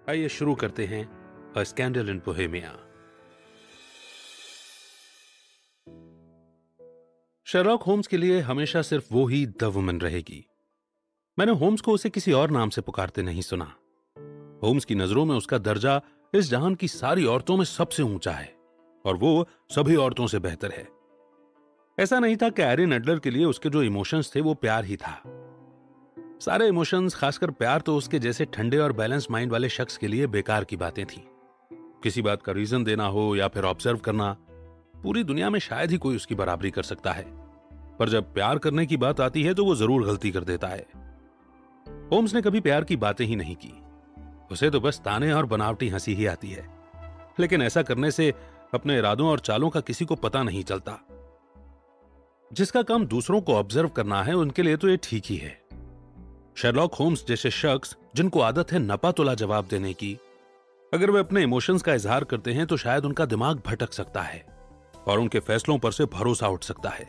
आइए शुरू करते हैं अ स्कैंडल इन बोहेमिया। शर्लॉक होम्स के लिए हमेशा सिर्फ वो ही द वुमन रहेगी। मैंने होम्स को उसे किसी और नाम से पुकारते नहीं सुना। होम्स की नजरों में उसका दर्जा इस जहान की सारी औरतों में सबसे ऊंचा है और वो सभी औरतों से बेहतर है। ऐसा नहीं था कि आयरिन एडलर के लिए उसके जो इमोशंस थे वो प्यार ही था। सारे इमोशंस, खासकर प्यार, तो उसके जैसे ठंडे और बैलेंस माइंड वाले शख्स के लिए बेकार की बातें थी। किसी बात का रीजन देना हो या फिर ऑब्जर्व करना, पूरी दुनिया में शायद ही कोई उसकी बराबरी कर सकता है। पर जब प्यार करने की बात आती है तो वो जरूर गलती कर देता है। होम्स ने कभी प्यार की बातें ही नहीं की। उसे तो बस ताने और बनावटी हंसी ही आती है। लेकिन ऐसा करने से अपने इरादों और चालों का किसी को पता नहीं चलता। जिसका काम दूसरों को ऑब्जर्व करना है उनके लिए तो ये ठीक ही है। शर्लॉक होम्स जैसे शख्स जिनको आदत है नपा तुला जवाब देने की, अगर वे अपने इमोशंस का इजहार करते हैं तो शायद उनका दिमाग भटक सकता है और उनके फैसलों पर से भरोसा उठ सकता है।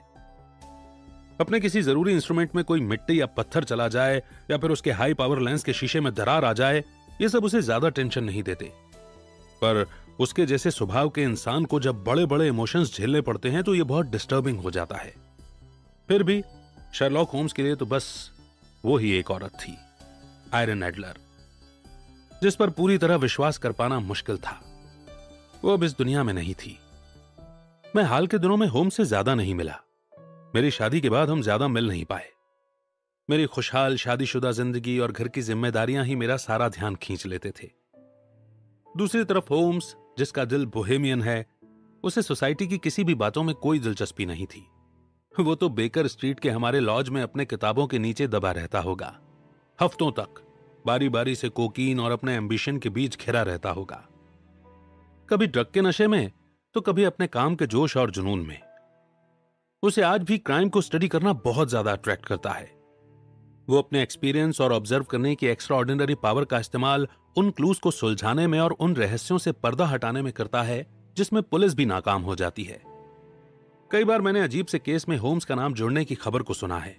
अपने किसी जरूरी इंस्ट्रूमेंट में कोई मिट्टी या पत्थर चला जाए या फिर उसके हाई पावर लेंस के शीशे में दरार आ जाए, ये सब उसे ज्यादा टेंशन नहीं देते। पर उसके जैसे स्वभाव के इंसान को जब बड़े बड़े इमोशंस झेलने पड़ते हैं तो ये बहुत डिस्टर्बिंग हो जाता है। फिर भी शर्लॉक होम्स के लिए तो बस वो ही एक औरत थी, आयरिन एडलर, जिस पर पूरी तरह विश्वास कर पाना मुश्किल था। वो अब इस दुनिया में नहीं थी। मैं हाल के दिनों में होम्स से ज्यादा नहीं मिला। मेरी शादी के बाद हम ज्यादा मिल नहीं पाए। मेरी खुशहाल शादीशुदा जिंदगी और घर की जिम्मेदारियां ही मेरा सारा ध्यान खींच लेते थे। दूसरी तरफ होम्स, जिसका दिल बोहेमियन है, उसे सोसाइटी की किसी भी बातों में कोई दिलचस्पी नहीं थी। वो तो बेकर स्ट्रीट के हमारे लॉज में अपने किताबों के नीचे दबा रहता होगा। हफ्तों तक बारी बारी से कोकीन और अपने एम्बिशन के बीच घिरा रहता होगा। कभी ड्रग के नशे में तो कभी अपने काम के जोश और जुनून में। उसे आज भी क्राइम को स्टडी करना बहुत ज्यादा अट्रैक्ट करता है। वो अपने एक्सपीरियंस और ऑब्जर्व करने की एक्स्ट्रा ऑर्डिनरी पावर का इस्तेमाल उन क्लूज को सुलझाने में और उन रहस्यों से पर्दा हटाने में करता है जिसमें पुलिस भी नाकाम हो जाती है। कई बार मैंने अजीब से केस में होम्स का नाम जुड़ने की खबर को सुना है।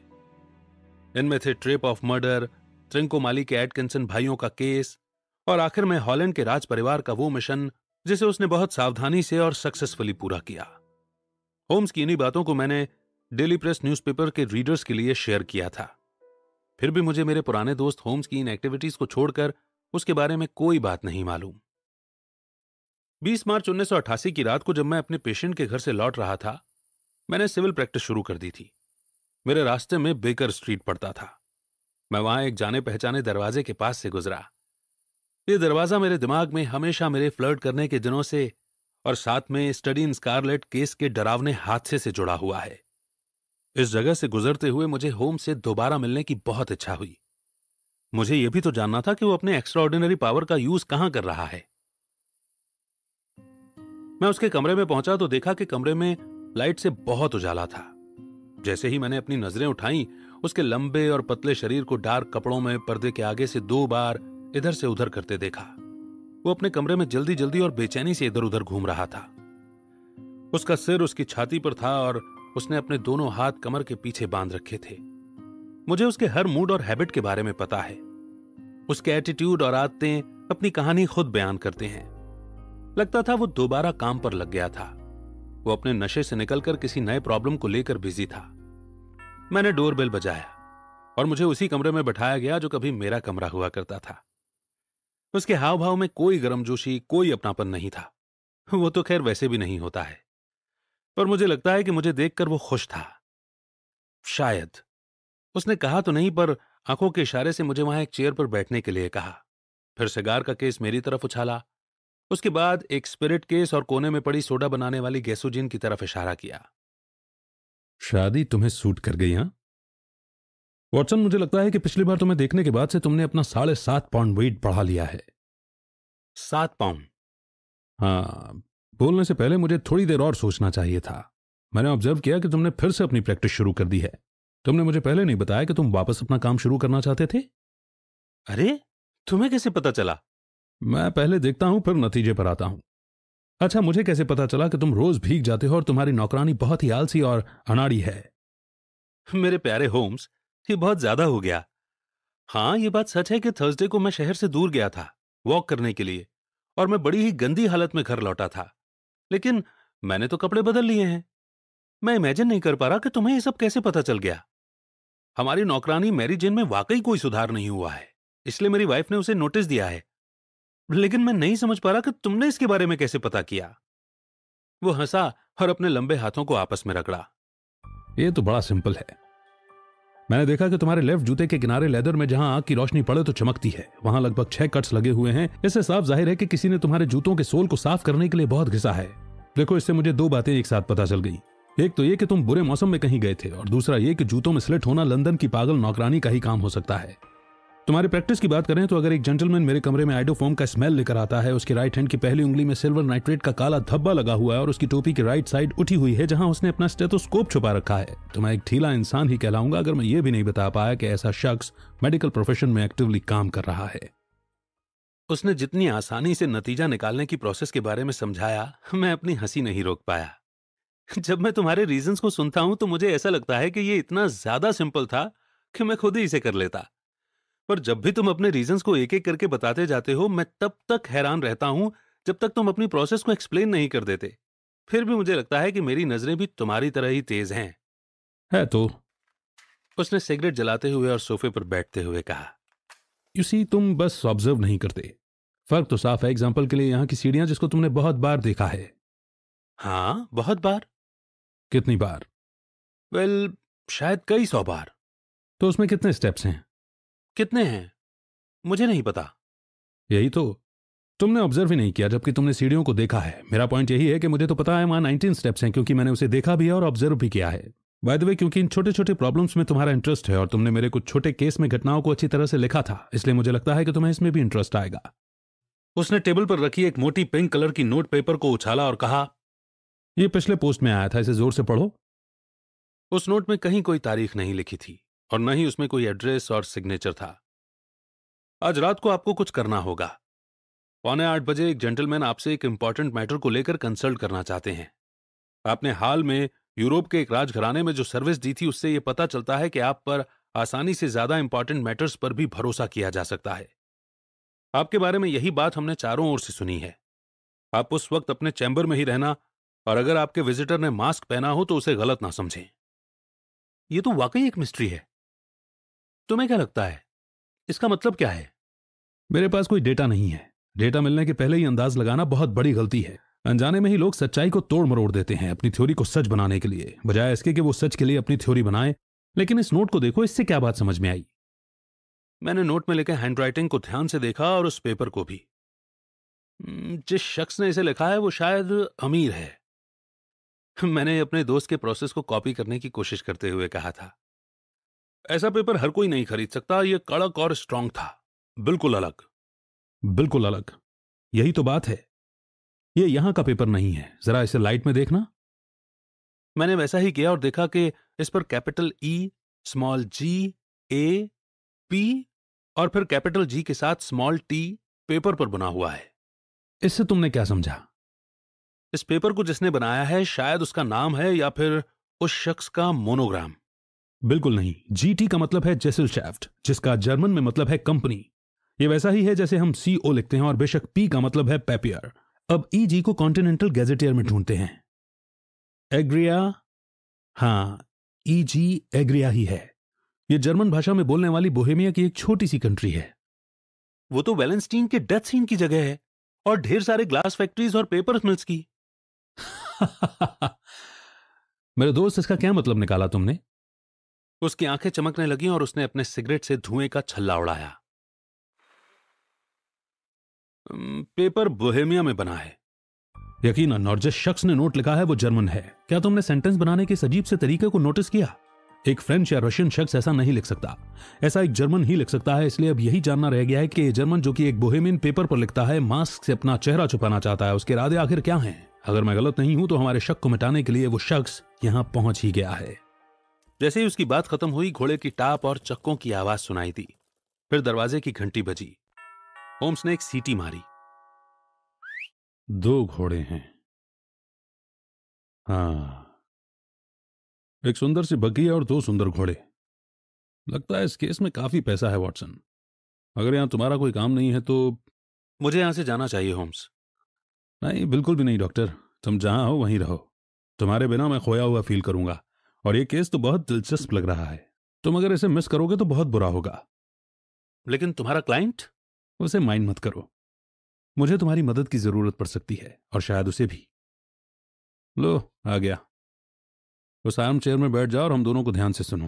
इनमें थे ट्रेप ऑफ मर्डर, त्रिंकोमाली के एटकिंसन भाइयों का केस और आखिर में हॉलैंड के राज परिवार का वो मिशन जिसे उसने बहुत सावधानी से और सक्सेसफुली पूरा किया। होम्स की इन्हीं बातों को मैंने डेली प्रेस न्यूज़पेपर के रीडर्स के लिए शेयर किया था। फिर भी मुझे मेरे पुराने दोस्त होम्स की इन एक्टिविटीज को छोड़कर उसके बारे में कोई बात नहीं मालूम। 20 मार्च 1988 की रात को जब मैं अपने पेशेंट के घर से लौट रहा था, मैंने सिविल प्रैक्टिस शुरू कर दी थी। मेरे रास्ते में बेकर स्ट्रीट पड़ता था। मैं वहां एक जाने पहचाने दरवाजे के पास से गुजरा। ये दरवाजा मेरे दिमाग में हमेशा मेरे फ्लर्ट करने के दिनों से और साथ में स्टडी इन स्कारलेट केस के डरावने हादसे से जुड़ा हुआ है। इस जगह से गुजरते हुए मुझे होम्स से दोबारा मिलने की बहुत इच्छा हुई। मुझे यह भी तो जानना था कि वो अपने एक्स्ट्रा ऑर्डिनरी पावर का यूज कहां कर रहा है। मैं उसके कमरे में पहुंचा तो देखा कि कमरे में लाइट से बहुत उजाला था। जैसे ही मैंने अपनी नजरें उठाई, उसके लंबे और पतले शरीर को डार्क कपड़ों में पर्दे के आगे से 2 बार इधर से उधर करते देखा। वो अपने कमरे में जल्दी जल्दी और बेचैनी से इधर उधर घूम रहा था। उसका सिर उसकी छाती पर था और उसने अपने दोनों हाथ कमर के पीछे बांध रखे थे। मुझे उसके हर मूड और हैबिट के बारे में पता है। उसके एटीट्यूड और आदतें अपनी कहानी खुद बयान करते हैं। लगता था वो दोबारा काम पर लग गया था। वो अपने नशे से निकलकर किसी नए प्रॉब्लम को लेकर बिजी था। मैंने डोरबेल बजाया और मुझे उसी कमरे में बैठाया गया जो कभी मेरा कमरा हुआ करता था। उसके हाव भाव में कोई गर्मजोशी, कोई अपनापन नहीं था। वो तो खैर वैसे भी नहीं होता है, पर मुझे लगता है कि मुझे देखकर वो खुश था। शायद उसने कहा तो नहीं, पर आंखों के इशारे से मुझे वहां एक चेयर पर बैठने के लिए कहा। फिर सिगार का केस मेरी तरफ उछाला। उसके बाद एक स्पिरिट केस और कोने में पड़ी सोडा बनाने वाली गैसोजीन की तरफ इशारा किया। शादी तुम्हें सूट कर गई, हां वॉटसन? मुझे लगता है कि पिछली बार तुम्हें देखने के बाद से तुमने अपना 7.5 पाउंड वेट बढ़ा लिया है। 7 पाउंड? हाँ, बोलने से पहले मुझे थोड़ी देर और सोचना चाहिए था। मैंने ऑब्जर्व किया कि तुमने फिर से अपनी प्रैक्टिस शुरू कर दी है। तुमने मुझे पहले नहीं बताया कि तुम वापस अपना काम शुरू करना चाहते थे। अरे, तुम्हें कैसे पता चला? मैं पहले देखता हूं फिर नतीजे पर आता हूं। अच्छा, मुझे कैसे पता चला कि तुम रोज भीग जाते हो और तुम्हारी नौकरानी बहुत ही आलसी और अनाड़ी है? मेरे प्यारे होम्स, ये बहुत ज्यादा हो गया। हाँ, ये बात सच है कि थर्सडे को मैं शहर से दूर गया था। वॉक करने के लिए, और मैं बड़ी ही गंदी हालत में घर लौटा था। लेकिन मैंने तो कपड़े बदल लिए हैं। मैं इमेजिन नहीं कर पा रहा कि तुम्हें ये सब कैसे पता चल गया। हमारी नौकरानी मैरी जेन में वाकई कोई सुधार नहीं हुआ है, इसलिए मेरी वाइफ ने उसे नोटिस दिया है। लेकिन मैं नहीं समझ पा रहा कि तुमने इसके बारे में कैसे पता किया। वो हंसा और अपने लंबे हाथों को आपस में रगड़ा। ये तो बड़ा सिंपल है। मैंने देखा कि तुम्हारे लेफ्ट जूते के किनारे लेदर में जहां आग की रोशनी पड़े तो चमकती है, वहां लगभग 6 कट्स लगे हुए हैं। इससे साफ जाहिर है कि किसी ने तुम्हारे जूतों के सोल को साफ करने के लिए बहुत घिसा है। देखो, इससे मुझे 2 बातें एक साथ पता चल गई। एक तो ये कि तुम बुरे मौसम में कहीं गए थे, और दूसरा ये कि जूतों में स्लिट होना लंदन की पागल नौकरानी का ही काम हो सकता है। तुम्हारी प्रैक्टिस की बात करें तो अगर एक जेंटलमैन मेरे कमरे में आइडोफोम का स्मेल लेकर आता है, उसकी राइट हैंड की पहली उंगली में सिल्वर नाइट्रेट का काला धब्बा लगा हुआ है और उसकी टोपी की राइट साइड उठी हुई है जहां उसने अपना स्टेथोस्कोप छुपा रखा है, तो मैं एक ढीला इंसान ही कहलाऊंगा अगर मैं ये भी नहीं बता पाया कि ऐसा शख्स मेडिकल प्रोफेशन में एक्टिवली काम कर रहा है। उसने जितनी आसानी से नतीजा निकालने की प्रोसेस के बारे में समझाया, मैं अपनी हंसी नहीं रोक पाया। जब मैं तुम्हारे रीजंस को सुनता हूं तो मुझे ऐसा लगता है कि ये इतना ज्यादा सिंपल था कि मैं खुद ही इसे कर लेता। पर जब भी तुम अपने रीजंस को एक एक करके बताते जाते हो, मैं तब तक हैरान रहता हूं जब तक तुम अपनी प्रोसेस को एक्सप्लेन नहीं कर देते। फिर भी मुझे लगता है कि मेरी नजरें भी तुम्हारी तरह ही तेज हैं। है तो। उसने सिगरेट जलाते हुए और सोफे पर बैठते हुए कहा। यू सी, तुम बस ऑब्जर्व नहीं करते। फर्क तो साफ है। एग्जाम्पल के लिए यहाँ की सीढ़ियां जिसको तुमने बहुत बार देखा है। हाँ, बहुत बार। कितनी बार? वेल, शायद कई 100 बार। तो उसमें कितने स्टेप्स हैं? कितने हैं मुझे नहीं पता। यही तो, तुमने ऑब्जर्व ही नहीं किया जबकि तुमने सीढ़ियों को देखा है। मेरा पॉइंट यही है कि मुझे तो पता है वहां 19 स्टेप्स हैं, क्योंकि मैंने उसे देखा भी है और ऑब्जर्व भी किया है। बाय द वे, क्योंकि इन छोटे छोटे प्रॉब्लम्स में तुम्हारा इंटरेस्ट है और तुमने मेरे कुछ छोटे केस में घटनाओं को अच्छी तरह से लिखा था, इसलिए मुझे लगता है कि तुम्हें इसमें भी इंटरेस्ट आएगा। उसने टेबल पर रखी एक मोटी पिंक कलर की नोट पेपर को उछाला और कहा, ये पिछले पोस्ट में आया था, इसे जोर से पढ़ो। उस नोट में कहीं कोई तारीख नहीं लिखी थी और न ही उसमें कोई एड्रेस और सिग्नेचर था। आज रात को आपको कुछ करना होगा। 7:45 एक जेंटलमैन आपसे एक इंपॉर्टेंट मैटर को लेकर कंसल्ट करना चाहते हैं। आपने हाल में यूरोप के एक राजघराने में जो सर्विस दी थी, उससे यह पता चलता है कि आप पर आसानी से ज्यादा इंपॉर्टेंट मैटर्स पर भी भरोसा किया जा सकता है। आपके बारे में यही बात हमने चारों ओर से सुनी है। आप उस वक्त अपने चैम्बर में ही रहना, और अगर आपके विजिटर ने मास्क पहना हो तो उसे गलत ना समझें। यह तो वाकई एक मिस्ट्री है। तुम्हें क्या लगता है, इसका मतलब क्या है? मेरे पास कोई डेटा नहीं है। डेटा मिलने के पहले ही अंदाज लगाना बहुत बड़ी गलती है। अनजाने में ही लोग सच्चाई को तोड़ मरोड़ देते हैं अपनी थ्योरी को सच बनाने के लिए, बजाय इसके कि वो सच के लिए अपनी थ्योरी बनाए। लेकिन इस नोट को देखो, इससे क्या बात समझ में आई? मैंने नोट में लिखे हैंडराइटिंग को ध्यान से देखा और उस पेपर को भी। जिस शख्स ने इसे लिखा है वो शायद अमीर है। मैंने अपने दोस्त के प्रोसेस को कॉपी करने की कोशिश करते हुए कहा था। ऐसा पेपर हर कोई नहीं खरीद सकता। यह कड़क और स्ट्रांग था, बिल्कुल अलग। बिल्कुल अलग, यही तो बात है। ये यहां का पेपर नहीं है, जरा इसे लाइट में देखना। मैंने वैसा ही किया और देखा कि इस पर कैपिटल ई, स्मॉल जी, ए, पी और फिर कैपिटल जी के साथ स्मॉल टी पेपर पर बना हुआ है। इससे तुमने क्या समझा? इस पेपर को जिसने बनाया है शायद उसका नाम है या फिर उस शख्स का मोनोग्राम। बिल्कुल नहीं। जीटी का मतलब है जेसलशैफ्ट, जिसका जर्मन में मतलब है कंपनी। ये वैसा ही है जैसे हम सीओ लिखते हैं, और बेशक पी का मतलब है पेपियर। अब ईजी को कॉन्टिनेंटल गैजेटियर में ढूंढते हैं। एग्रिया, हाँ, ईजी एग्रिया ही है। यह जर्मन भाषा में बोलने वाली बोहेमिया की एक छोटी सी कंट्री है। वो तो वेलेंस्टीन के डेथ सीन की जगह है, और ढेर सारे ग्लास फैक्ट्रीज और पेपर मिल्स की। मेरे दोस्त, इसका क्या मतलब निकाला तुमने? उसकी आंखें चमकने लगीं और उसने अपने सिगरेट से धुएं का छल्ला उड़ाया। पेपर बोहेमिया में बना है। यकीनन, और जिस शख्स ने नोट लिखा है वो जर्मन है। क्या तुमने सेंटेंस बनाने के इस अजीब से तरीके को नोटिस किया? एक फ्रेंच या रशियन शख्स ऐसा नहीं लिख सकता, ऐसा एक जर्मन ही लिख सकता है। इसलिए अब यही जानना रह गया है कि ये जर्मन जो कि एक बोहेमियन पेपर पर लिखता है, मास्क से अपना चेहरा छुपाना चाहता है, उसके इरादे आखिर क्या हैं? अगर मैं गलत नहीं हूं तो हमारे शक को मिटाने के लिए वो शख्स यहां पहुंच ही गया है। जैसे ही उसकी बात खत्म हुई, घोड़े की टाप और चक्कों की आवाज सुनाई दी। फिर दरवाजे की घंटी बजी। होम्स ने एक सीटी मारी। 2 घोड़े हैं। हाँ, एक सुंदर सी बग्गी और 2 सुंदर घोड़े। लगता है इस केस में काफी पैसा है वॉटसन। अगर यहां तुम्हारा कोई काम नहीं है तो मुझे यहां से जाना चाहिए होम्स। नहीं, बिल्कुल भी नहीं डॉक्टर। तुम जहां हो वहीं रहो। तुम्हारे बिना मैं खोया हुआ फील करूंगा। और ये केस तो बहुत दिलचस्प लग रहा है। तुम अगर इसे मिस करोगे तो बहुत बुरा होगा। लेकिन तुम्हारा क्लाइंट? उसे माइंड मत करो। मुझे तुम्हारी मदद की जरूरत पड़ सकती है, और शायद उसे भी। लो, आ गया। उस आर्म चेयर में बैठ जाओ और हम दोनों को ध्यान से सुनो।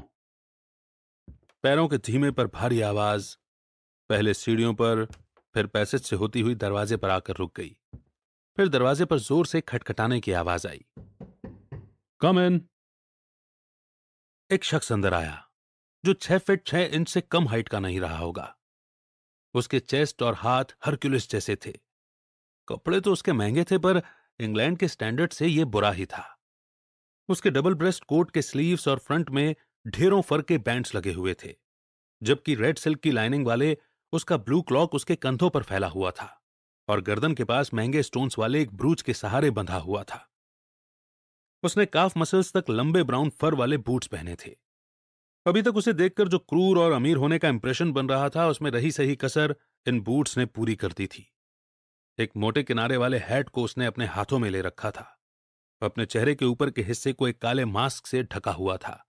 पैरों के धीमे पर भारी आवाज पहले सीढ़ियों पर, फिर पैसेज से होती हुई दरवाजे पर आकर रुक गई। फिर दरवाजे पर जोर से खटखटाने की आवाज आई। कम इन। एक शख्स अंदर आया, जो 6 फीट 6 इंच से कम हाइट का नहीं रहा होगा। उसके चेस्ट और हाथ हरक्यूलिस जैसे थे। कपड़े तो उसके महंगे थे, पर इंग्लैंड के स्टैंडर्ड से यह बुरा ही था। उसके डबल ब्रेस्ट कोट के स्लीव्स और फ्रंट में ढेरों फर के बैंड्स लगे हुए थे, जबकि रेड सिल्क की लाइनिंग वाले उसका ब्लू क्लॉक उसके कंधों पर फैला हुआ था और गर्दन के पास महंगे स्टोन्स वाले एक ब्रूच के सहारे बंधा हुआ था। उसने काफ मसल्स तक लंबे ब्राउन फर वाले बूट्स पहने थे। अभी तक उसे देखकर जो क्रूर और अमीर होने का इंप्रेशन बन रहा था, उसमें रही सही कसर इन बूट्स ने पूरी कर दी थी। एक मोटे किनारे वाले हैट को उसने अपने हाथों में ले रखा था। अपने चेहरे के ऊपर के हिस्से को एक काले मास्क से ढका हुआ था।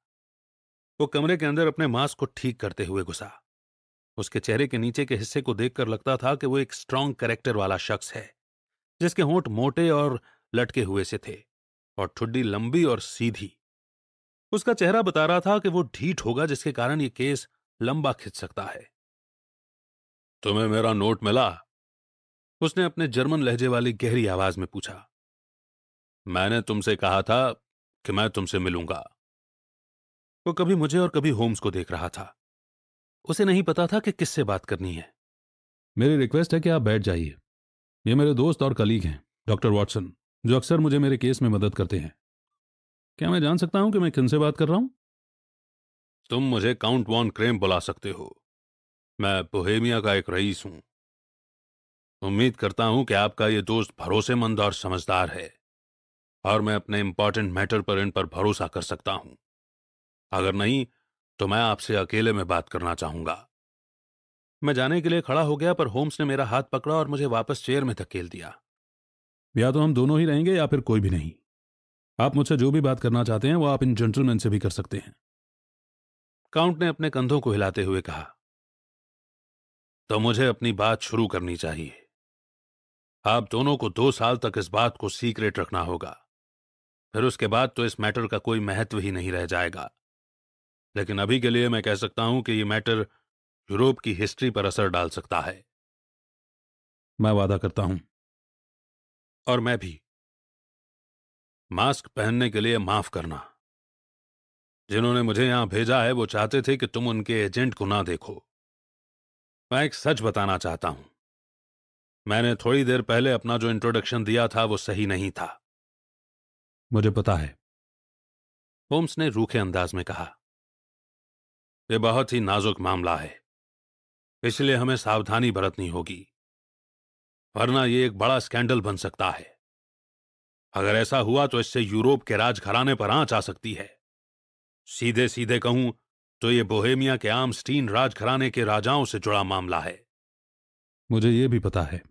वो कमरे के अंदर अपने मास्क को ठीक करते हुए घुसा। उसके चेहरे के नीचे के हिस्से को देखकर लगता था कि वो एक स्ट्रांग कैरेक्टर वाला शख्स है, जिसके होंठ मोटे और लटके हुए से थे और ठुड्डी लंबी और सीधी। उसका चेहरा बता रहा था कि वो ढीठ होगा, जिसके कारण ये केस लंबा खिंच सकता है। तुम्हें मेरा नोट मिला? उसने अपने जर्मन लहजे वाली गहरी आवाज में पूछा। मैंने तुमसे कहा था कि मैं तुमसे मिलूंगा। वो कभी मुझे और कभी होम्स को देख रहा था। उसे नहीं पता था कि किससे बात करनी है। मेरी रिक्वेस्ट है कि आप बैठ जाइए। ये मेरे दोस्त और कलीग हैं, डॉक्टर वॉटसन, जो अक्सर मुझे मेरे केस में मदद करते हैं। क्या मैं जान सकता हूं कि मैं किनसे बात कर रहा हूं? तुम मुझे काउंट वॉन क्रेम बुला सकते हो। मैं बोहेमिया का एक रईस हूं। उम्मीद करता हूं कि आपका ये दोस्त भरोसेमंद और समझदार है, और मैं अपने इंपॉर्टेंट मैटर पर इन पर भरोसा कर सकता हूं। अगर नहीं, तो मैं आपसे अकेले में बात करना चाहूंगा। मैं जाने के लिए खड़ा हो गया, पर होम्स ने मेरा हाथ पकड़ा और मुझे वापस चेयर में धकेल दिया। या तो हम दोनों ही रहेंगे या फिर कोई भी नहीं। आप मुझसे जो भी बात करना चाहते हैं वो आप इन जेंटलमैन से भी कर सकते हैं। काउंट ने अपने कंधों को हिलाते हुए कहा। तो मुझे अपनी बात शुरू करनी चाहिए। आप दोनों को 2 साल तक इस बात को सीक्रेट रखना होगा। फिर उसके बाद तो इस मैटर का कोई महत्व ही नहीं रह जाएगा। लेकिन अभी के लिए मैं कह सकता हूं कि यह मैटर यूरोप की हिस्ट्री पर असर डाल सकता है। मैं वादा करता हूं। और मैं भी। मास्क पहनने के लिए माफ करना। जिन्होंने मुझे यहां भेजा है वो चाहते थे कि तुम उनके एजेंट को ना देखो। मैं एक सच बताना चाहता हूं। मैंने थोड़ी देर पहले अपना जो इंट्रोडक्शन दिया था वो सही नहीं था। मुझे पता है। होम्स ने रूखे अंदाज में कहा। यह बहुत ही नाजुक मामला है, इसलिए हमें सावधानी बरतनी होगी, वरना यह एक बड़ा स्कैंडल बन सकता है। अगर ऐसा हुआ तो इससे यूरोप के राजघराने पर आंच आ सकती है। सीधे सीधे कहूं तो यह बोहेमिया के आर्मस्टीन राजघराने के राजाओं से जुड़ा मामला है। मुझे यह भी पता है।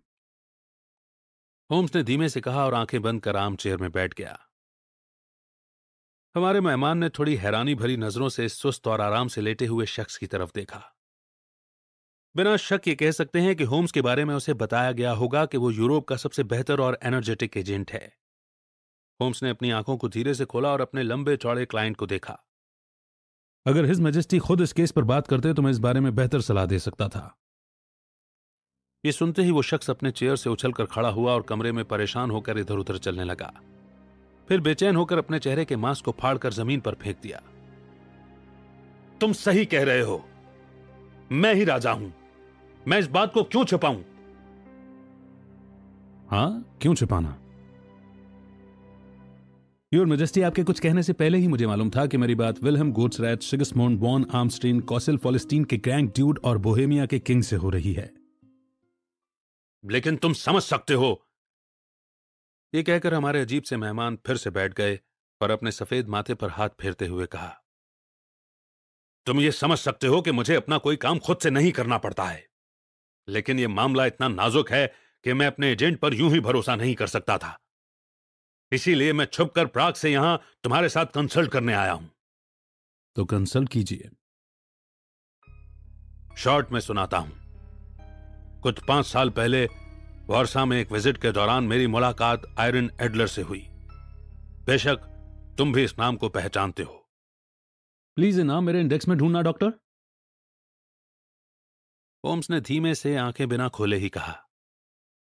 होम्स ने धीमे से कहा और आंखें बंद कर आर्म चेयर में बैठ गया। हमारे मेहमान ने थोड़ी हैरानी भरी नजरों से इस सुस्त और आराम से लेटे हुए शख्स की तरफ देखा। बिना शक ये कह सकते हैं कि होम्स के बारे में उसे बताया गया होगा कि वो यूरोप का सबसे बेहतर और एनर्जेटिक एजेंट है। होम्स ने अपनी आंखों को धीरे से खोला और अपने लंबे चौड़े क्लाइंट को देखा। अगर हिज मैजेस्टी खुद इस केस पर बात करते तो मैं इस बारे में बेहतर सलाह दे सकता था। ये सुनते ही वो शख्स अपने चेयर से उछलकर खड़ा हुआ और कमरे में परेशान होकर इधर उधर चलने लगा। फिर बेचैन होकर अपने चेहरे के मांस को फाड़कर जमीन पर फेंक दिया। तुम सही कह रहे हो, मैं ही राजा हूं। मैं इस बात को क्यों छिपाऊं? हां, क्यों छिपाना? योर मैजेस्टी, आपके कुछ कहने से पहले ही मुझे मालूम था कि मेरी बात विल्हेम गोट्सरैट सिगिस्मुंड वॉन आर्मस्टीन कॉसिल फॉलेस्टीन के ग्रैंड ड्यूड और बोहेमिया के किंग से हो रही है। लेकिन तुम समझ सकते हो। यह कहकर हमारे अजीब से मेहमान फिर से बैठ गए और अपने सफेद माथे पर हाथ फेरते हुए कहा। तुम ये समझ सकते हो कि मुझे अपना कोई काम खुद से नहीं करना पड़ता है, लेकिन यह मामला इतना नाजुक है कि मैं अपने एजेंट पर यूं ही भरोसा नहीं कर सकता था। इसीलिए मैं छुपकर प्राग से यहां तुम्हारे साथ कंसल्ट करने आया हूं। तो कंसल्ट कीजिए। शॉर्ट में सुनाता हूं। कुछ 5 साल पहले वार्सा में एक विजिट के दौरान मेरी मुलाकात आयरन एडलर से हुई। बेशक तुम भी इस नाम को पहचानते हो। प्लीज ये नाम मेरे इंडेक्स में ढूंढना डॉक्टर। होम्स ने धीमे से आंखें बिना खोले ही कहा।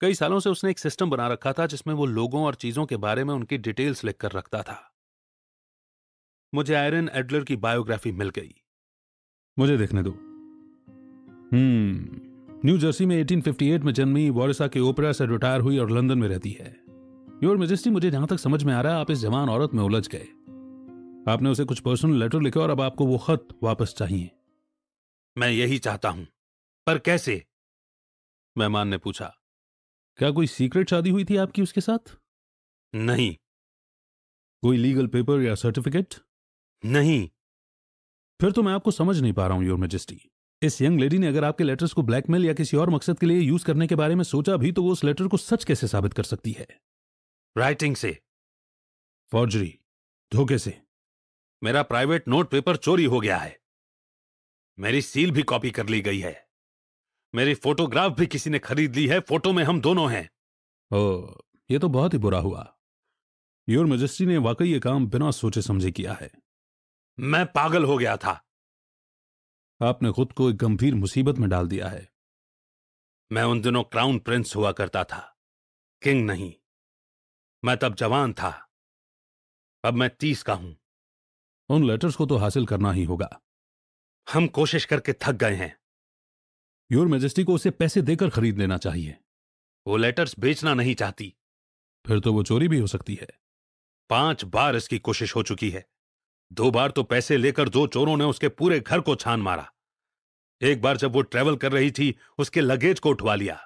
कई सालों से उसने एक सिस्टम बना रखा था जिसमें वो लोगों और चीजों के बारे में उनकी डिटेल्स लिखकर रखता था। मुझे आयरन एडलर की बायोग्राफी मिल गई। मुझे देखने दो। न्यू जर्सी में 1858 में जन्मी, वॉरिसा के ओपेरा से रिटायर हुई और लंदन में रहती है। योर मेजेस्टी, मुझे जहां तक समझ में आ रहा है आप इस जवान औरत में उलझ गए। आपने उसे कुछ पर्सनल लेटर लिखे और अब आपको वो खत वापस चाहिए। मैं यही चाहता हूं, पर कैसे? मेहमान ने पूछा। क्या कोई सीक्रेट शादी हुई थी आपकी उसके साथ? नहीं। कोई लीगल पेपर या सर्टिफिकेट? नहीं। फिर तो मैं आपको समझ नहीं पा रहा हूं योर मेजेस्टी। इस यंग लेडी ने अगर आपके लेटर्स को ब्लैकमेल या किसी और मकसद के लिए यूज करने के बारे में सोचा भी तो वो उस लेटर को सच कैसे साबित कर सकती है? राइटिंग से। फॉर्जरी, धोखे से। मेरा प्राइवेट नोट पेपर चोरी हो गया है। मेरी सील भी कॉपी कर ली गई है। मेरी फोटोग्राफ भी किसी ने खरीद ली है। फोटो में हम दोनों हैं। ओह, ये तो बहुत ही बुरा हुआ। योर मेजेस्टी ने वाकई ये काम बिना सोचे समझे किया है। मैं पागल हो गया था। आपने खुद को एक गंभीर मुसीबत में डाल दिया है। मैं उन दिनों क्राउन प्रिंस हुआ करता था, किंग नहीं। मैं तब जवान था। अब मैं 30 का हूं। उन लेटर्स को तो हासिल करना ही होगा। हम कोशिश करके थक गए हैं। योर मेजेस्टी को उसे पैसे देकर खरीद लेना चाहिए। वो लेटर्स बेचना नहीं चाहती। फिर तो वो चोरी भी हो सकती है। 5 बार इसकी कोशिश हो चुकी है। 2 बार तो पैसे लेकर 2 चोरों ने उसके पूरे घर को छान मारा। एक बार जब वो ट्रेवल कर रही थी उसके लगेज को उठवा लिया।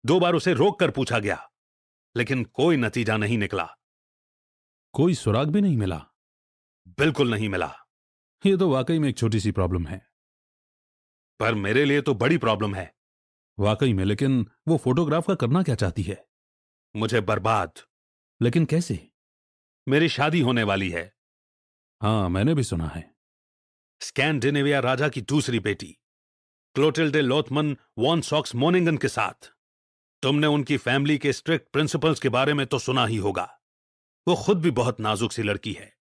2 बार उसे रोक कर पूछा गया, लेकिन कोई नतीजा नहीं निकला। कोई सुराग भी नहीं मिला? बिल्कुल नहीं मिला। ये तो वाकई में एक छोटी सी प्रॉब्लम है। पर मेरे लिए तो बड़ी प्रॉब्लम है। वाकई में, लेकिन वो फोटोग्राफ का करना क्या चाहती है? मुझे बर्बाद। लेकिन कैसे? मेरी शादी होने वाली है। हाँ, मैंने भी सुना है। स्कैंडिनेविया राजा की दूसरी बेटी क्लोटिल्डे लोथमन वॉन सॉक्स मोनिंगन के साथ। तुमने उनकी फैमिली के स्ट्रिक्ट प्रिंसिपल्स के बारे में तो सुना ही होगा। वो खुद भी बहुत नाजुक सी लड़की है।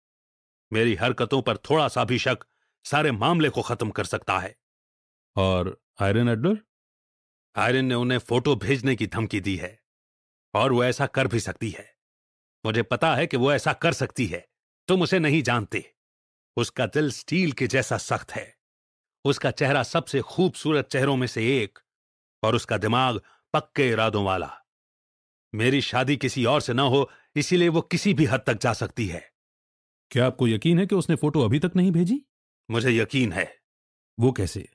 मेरी हरकतों पर थोड़ा सा भी शक सारे मामले को खत्म कर सकता है। और आयरन एडलर? आयरन ने उन्हें फोटो भेजने की धमकी दी है, और वो ऐसा कर भी सकती है। मुझे पता है कि वो ऐसा कर सकती है। तुम उसे नहीं जानते। उसका दिल स्टील के जैसा सख्त है। उसका चेहरा सबसे खूबसूरत चेहरों में से एक, और उसका दिमाग पक्के इरादों वाला। मेरी शादी किसी और से ना हो, इसीलिए वो किसी भी हद तक जा सकती है। क्या आपको यकीन है कि उसने फोटो अभी तक नहीं भेजी? मुझे यकीन है। वो कैसे?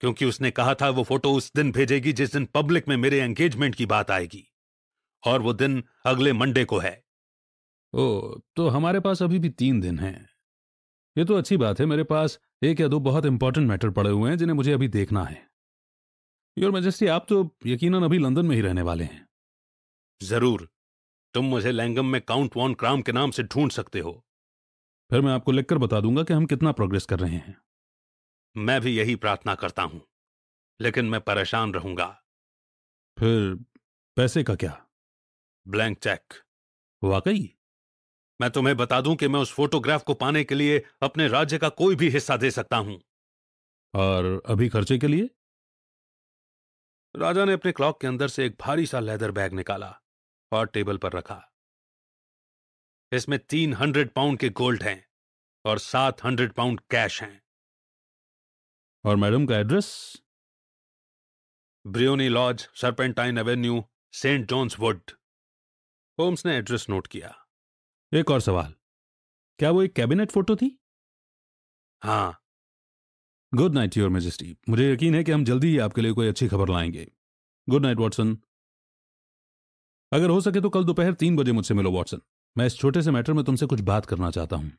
क्योंकि उसने कहा था वो फोटो उस दिन भेजेगी जिस दिन पब्लिक में मेरे एंगेजमेंट की बात आएगी, और वो दिन अगले मंडे को है। ओ, तो हमारे पास अभी भी 3 दिन हैं। ये तो अच्छी बात है। मेरे पास 1 या 2 बहुत इंपॉर्टेंट मैटर पड़े हुए हैं जिन्हें मुझे अभी देखना है। योर मैजेस्टी, आप तो यकीनन अभी लंदन में ही रहने वाले हैं। जरूर। तुम मुझे लैंगम में काउंट वॉन क्राम के नाम से ढूंढ सकते हो। फिर मैं आपको लिखकर बता दूंगा कि हम कितना प्रोग्रेस कर रहे हैं। मैं भी यही प्रार्थना करता हूं, लेकिन मैं परेशान रहूंगा। फिर पैसे का क्या? Blank cheque. वाकई? मैं तुम्हें बता दूं कि मैं उस फोटोग्राफ को पाने के लिए अपने राज्य का कोई भी हिस्सा दे सकता हूं। और अभी खर्चे के लिए? राजा ने अपने क्लॉक के अंदर से एक भारी सा लेदर बैग निकाला और टेबल पर रखा। इसमें 300 पाउंड के गोल्ड हैं और 700 पाउंड कैश हैं। और मैडम का address? Briony Lodge, Serpentine Avenue, Saint John's Wood. Holmes ने एड्रेस नोट किया। एक और सवाल, क्या वो एक कैबिनेट फोटो थी? हाँ। Good night your majesty. मुझे यकीन है कि हम जल्दी ही आपके लिए कोई अच्छी खबर लाएंगे। Good night Watson. अगर हो सके तो कल दोपहर 3 बजे मुझसे मिलो वॉटसन। मैं इस छोटे से मैटर में तुमसे कुछ बात करना चाहता हूं।